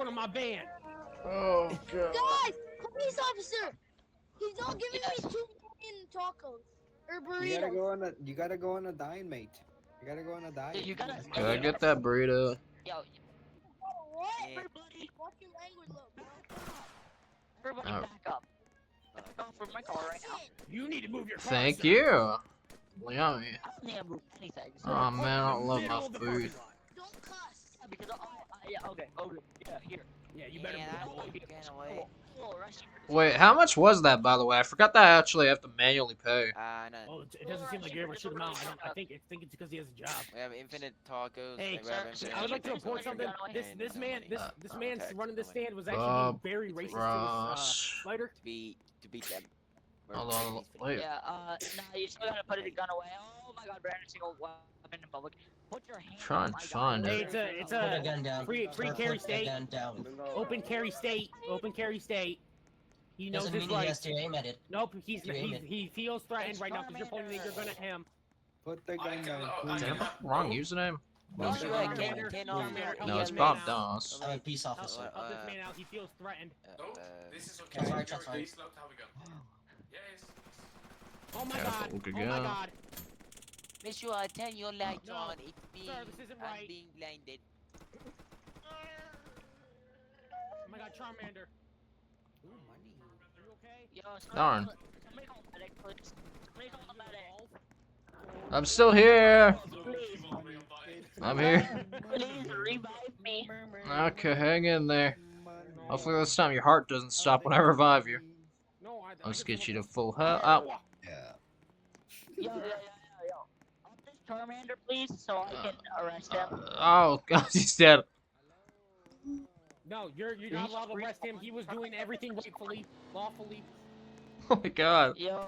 front of my van. Oh god. Guys, police officer! He's all giving me 2 million tacos. Or burritos. You gotta go on a diet, mate. You gotta go on a diet. You gotta. Can I get that burrito? Yo, What? everybody, Watch your language, little bro. everybody, Oh. back up. Go for my car right now. You need to move your car. Thank sir. you. Yummy. I don't need to move anything. Oh man, I don't love Middle my of the parking food. lot. Don't cuss. Because yeah, okay, yeah, here. Yeah, you better move. Get away. Wait, how much was that, by the way? I forgot that I actually have to manually pay. No. Oh, it doesn't seem like you're ever shoot him out. I think it's because he has a job. We have infinite tacos. Hey, we have sir, infinite I would like to tacos, report something. and This man tax running this on the way. stand was actually being very racist to Ross. his fighter. to beat them. We're Hold on, peaceful. wait. Yeah, nah, you still gotta put the gun away. Oh my god, brandishing single weapon in public. Put your hand Trying on to my find gun. Hey, it. it's Put a a gun down. free Or carry put the state. gun down. Open carry state. Open carry state. He knows Doesn't his mean he has rights. to aim at it. Nope, he feels threatened It's right now because you're pointing a gun at him. Put the gun down, please. Damn, wrong username? No, Help you this ain't man getting out. No, it's Help Bob this man out. Doss. I'm a peace officer. Help this man out. He feels threatened. This is That's okay. right, that's right. Please not have a gun. Yes. Oh my Yeah, god. look Oh my again. god. Make sure I turn your lights No, on. It's being, sir, this isn't I'm right. being blinded. Oh my god, Charmander. Ooh, money. Are you okay? Yo, Darn. Somebody call the medic, please. Somebody call the medic. I'm still here. Please, I'm here. please revive me. Okay, hang in there. Hopefully this time your heart doesn't stop when I revive you. No, Let's get you to full health. Ow. Yeah. Yo. Up this Charmander, please, so I can arrest him. Oh, God, he's dead. No, you're not allowed to arrest him. He was doing everything rightfully, lawfully. Oh my God. Yo.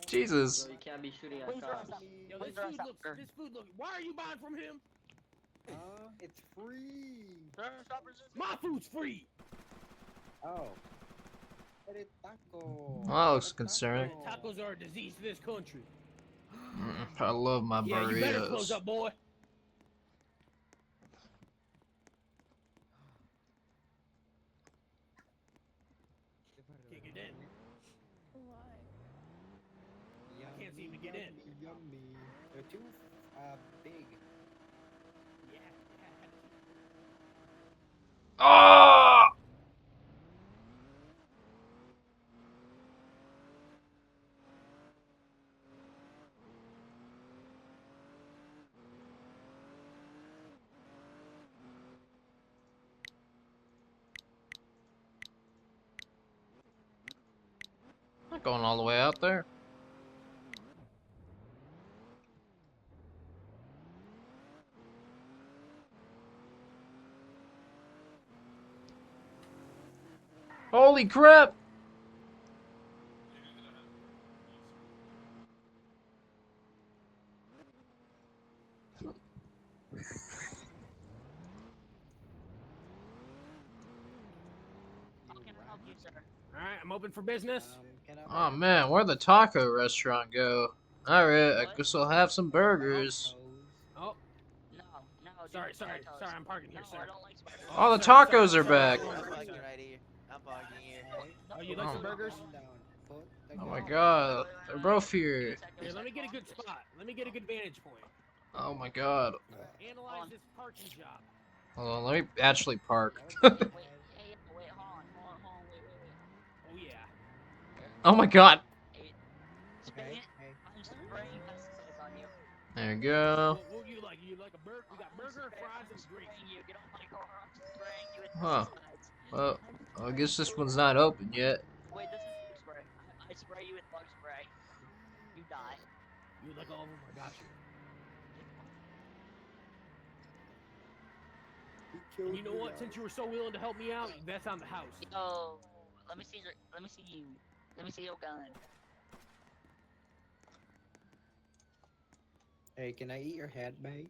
Jesus. You can't be shooting at Please cops. arrest him. Yo, Please arrest him. this food looks. Why are you buying from him? It's free. Sir, stop resisting. My food's free. Oh. Get it taco. Well, that looks concerning. Tacos are a disease to this country. I love my Yeah, you better close burritos. up, boy. Can't get in. Yummy, can't seem to get in. Yummy. They're too big. Yeah. Oh! Not going all the way out there. Holy crap! How can I help you, sir? All right, I'm open for business. Can I Oh man, where'd the taco restaurant go? Alright, I guess I'll have some burgers. Oh, No. sorry, dude, no toast. I'm parking here, No, sir. I don't like spiders. Oh, the Sir, tacos sir, are sir. back. I'm parking right here. I'm parking here. Oh, you like some Oh. burgers? Oh my god, they're both here. Here, let me get a good spot. Let me get a good vantage point. Oh my god. Analyze this parking job. Hold on, let me actually park. Wait, hold on, wait. Oh yeah. Oh my god. Spray it. I'm spraying pesticides on you. There you go. What do you like? You like a burger? We got burger, fries, and Spraying drinks. you. Get off my car. I'm spraying you with Huh. pesticides. Well, I guess this one's not open yet. Wait, this is bug spray. I spray you with bug spray. You die. You like all of them? I got you. And you know what? Since you were so willing to help me out, that's on the house. Yo, let me see you. Let me see your gun. Hey, can I eat your head, mate?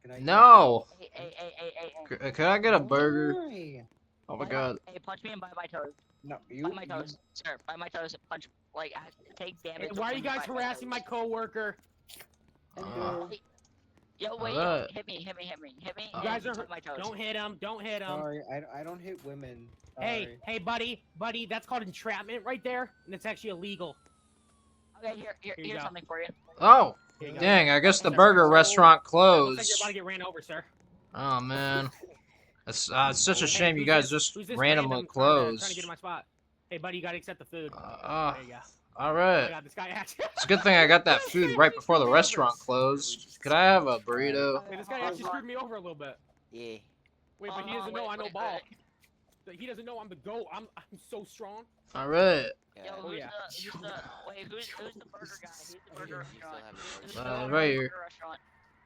Can I eat No! Hey. Can I get a burger? Why? Oh my god. Hey, punch me and bite my toes. No, you. Bite my toes, sir. Bite my toes. Punch. Like, take Hey, damage. why are you when guys bite my harassing my toes. coworker? Uh, Yo, wait, Alright. hit me. You guys and are suck my toes. Don't hit him. Don't hit him. Sorry, I don't hit women. Hey, Sorry. hey, buddy, that's called entrapment right there, and it's actually illegal. Okay, you here's go. something for you. Oh, Here you go. dang! I guess the That's burger so- restaurant Looks like you're closed. about to get ran over, sir. Oh man, it's such a Hey, shame you who's guys this- just who's this randomly random closed. Trying to get in my spot. Hey, buddy, you gotta accept the food. There you go. All I right. got this guy actually. It's a good thing I got that food right before the restaurant closed. Could I have a burrito? Hey, this guy actually screwed me over a little bit. Yeah. Wait, but he doesn't know I know ball. He doesn't know I'm the GOAT. I'm so strong. All right. Yo, Yeah. Oh, who's yeah. who's the burger guy? Who's the burger We still restaurant? have Who's it. the right burger here. restaurant?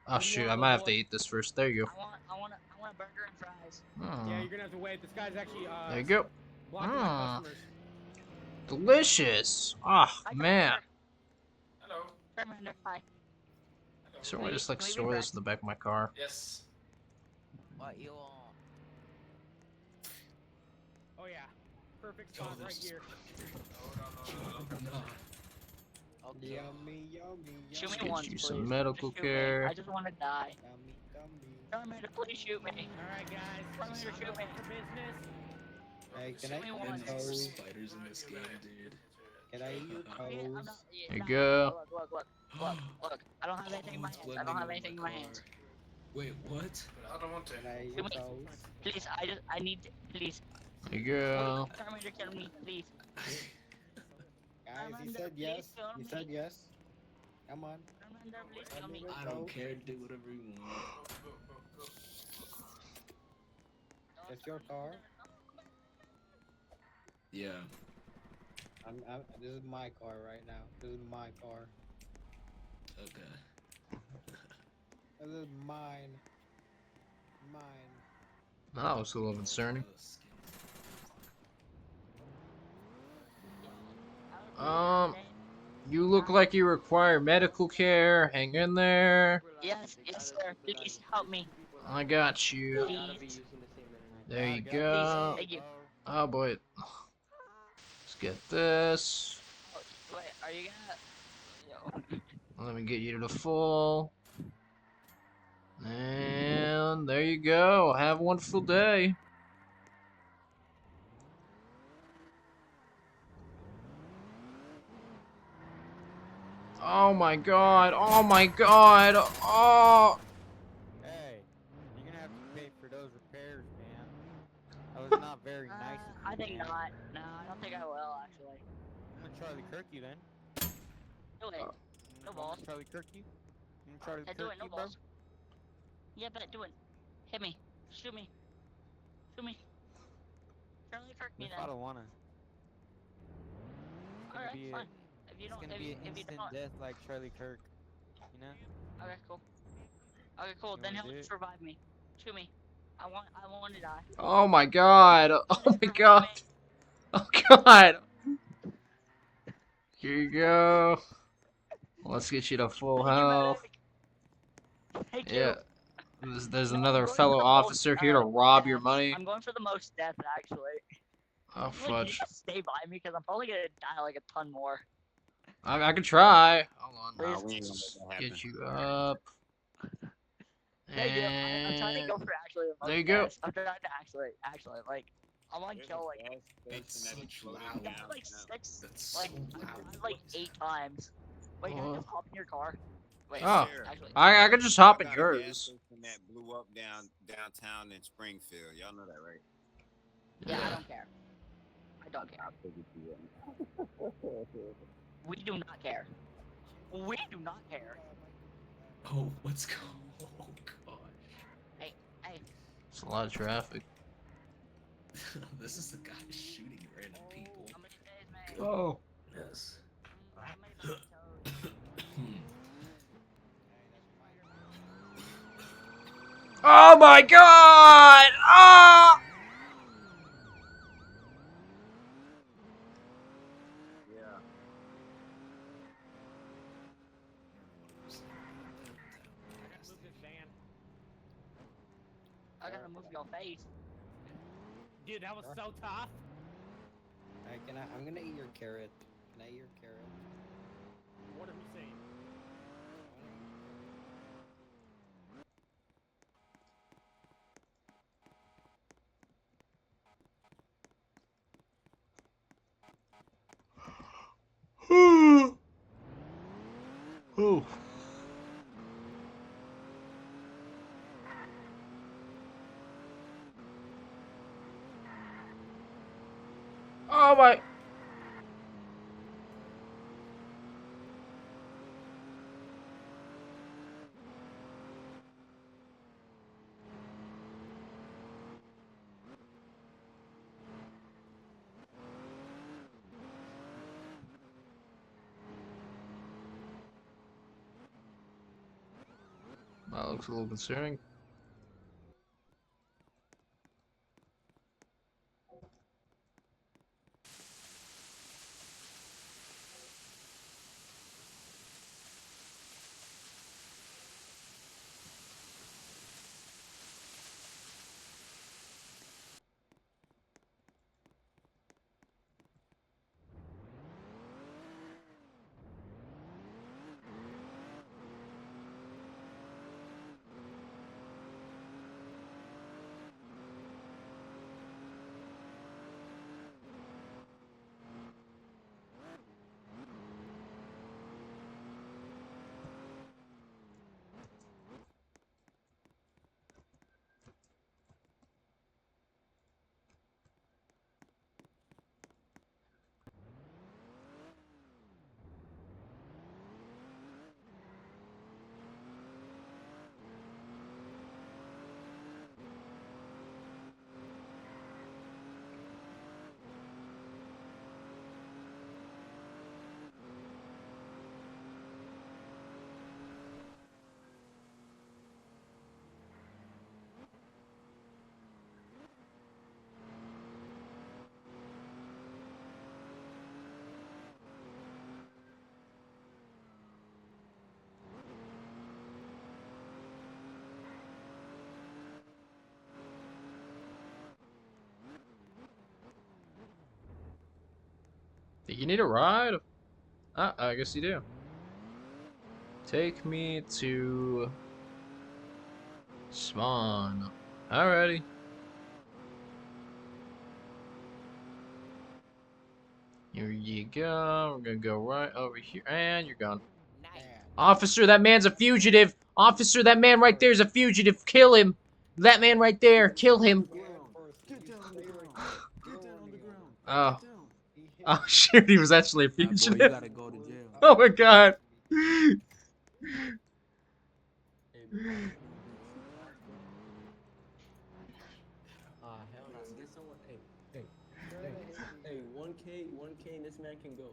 Oh shoot, I might have to eat this first. There you go. I want a burger and fries. Yeah, you're gonna have to wait. This guy's actually There you go. blocking my customers. Delicious. Ah, Hi, man. Hello. Charmander, hi. So I just like store this in the back of my car. Yes. What you want? Oh yeah, perfect spot right here. Okay. Yummy, yummy, Shoot Let's me get once, you please. some medical Just shoot me. care. I just want to die. yummy, yummy. Charmander, please shoot me. All right, guys. Come here, I'm shoot open me. for business. Hey, can Shoot I me eat once. your There's toes? spiders in this game, dude. Can I eat your I'm toes? not, yeah, There you nah, go. Look. I don't have anything in my hands. I don't have anything in my hands. Wait, what? I don't want to. Can I eat Shoot your me. toes? Please, I need, please. There you go. Charmander, kill me, please. Guys, he Amanda, said please yes. kill He me. said yes. Come on. Charmander, please kill me. I don't care. Do whatever you want. It's your car. Yeah. This is my car right now. This is my car. Okay. This is mine. Mine. That was a little concerning. You look like you require medical care. Hang in there. Yes, sir. Please help me. I got you. Please. There you Please. go. Thank you. Oh boy. Let's get this. Wait, are you gonna? Yo. Let me get you to the full. And there you go. Have a wonderful day. Oh my god. Oh my god. Oh. Hey, you're gonna have to pay for those repairs, man. That was not very nice. of I you, think man. not. No, I don't think I will actually. I'm gonna Charlie Kirk you then. Do it. No balls. Charlie Kirk you? I'm gonna Charlie Yeah, do Kirk it. No you, bro. balls. Yeah, bet. Do it. Hit me. Shoot me. Shoot me. Charlie Kirk me If then. I don't wanna. It's gonna Alright, be fine. If you it's don't, gonna if be you, an if you instant don't. death like Charlie Kirk. You know? Okay, cool. Okay, cool. You Then wanna he'll do just it? revive me. Shoot me. I want to die. Oh my god. Oh my Revive god. me. Oh god. Here you go. Let's get you to full Thank you, health. medic. Thank you. Yeah. There's No, I'm another going for fellow the most, officer here to rob your deaths. money. I'm going for the most death, actually. Oh Like, can you fudge. just stay by me? Because I'm probably gonna die like a ton more. I can try. Hold on. Please. I'll just get you up. Thank you. I'm trying to And go for actually the most there you go. deaths. I'm trying to actually, like, I'm on kill, like, That's such loud. that's like 6, That's like, so I've loud. died like 8 times. Wait, can I just hop in your car? Wait, Oh. actually. I could just hop in Got a gas yours. station that blew up downtown in Springfield. Y'all know that, right? Yeah, I Yeah. don't care. I don't care. We do not care. We do not care. Oh, what's going on? Oh, gosh. Hey, It's a lot of traffic. This is the guy shooting random people. how many days, man? Oh. Yes. How many days? Oh my god! Ah! Yeah. Move this van. I gotta move your face. Dude, that was so tough. Alright, I'm gonna eat your carrot. Can I eat your carrot? What are we saying? Oh my. That looks a little concerning. Do you need a ride? Ah, I guess you do. Take me to spawn. Alrighty. Here you go. We're gonna go right over here, and you're gone. Nice. Officer, that man's a fugitive. Officer, that man right there is a fugitive. Kill him. That man right there. Kill him. Get down on the ground. Get down on the ground. Oh. Get down. Oh shit, he was actually a Boy, you fugitive. gotta go to jail. Oh my god. Hell no. Get someone. Hey, 1K, and this man can go.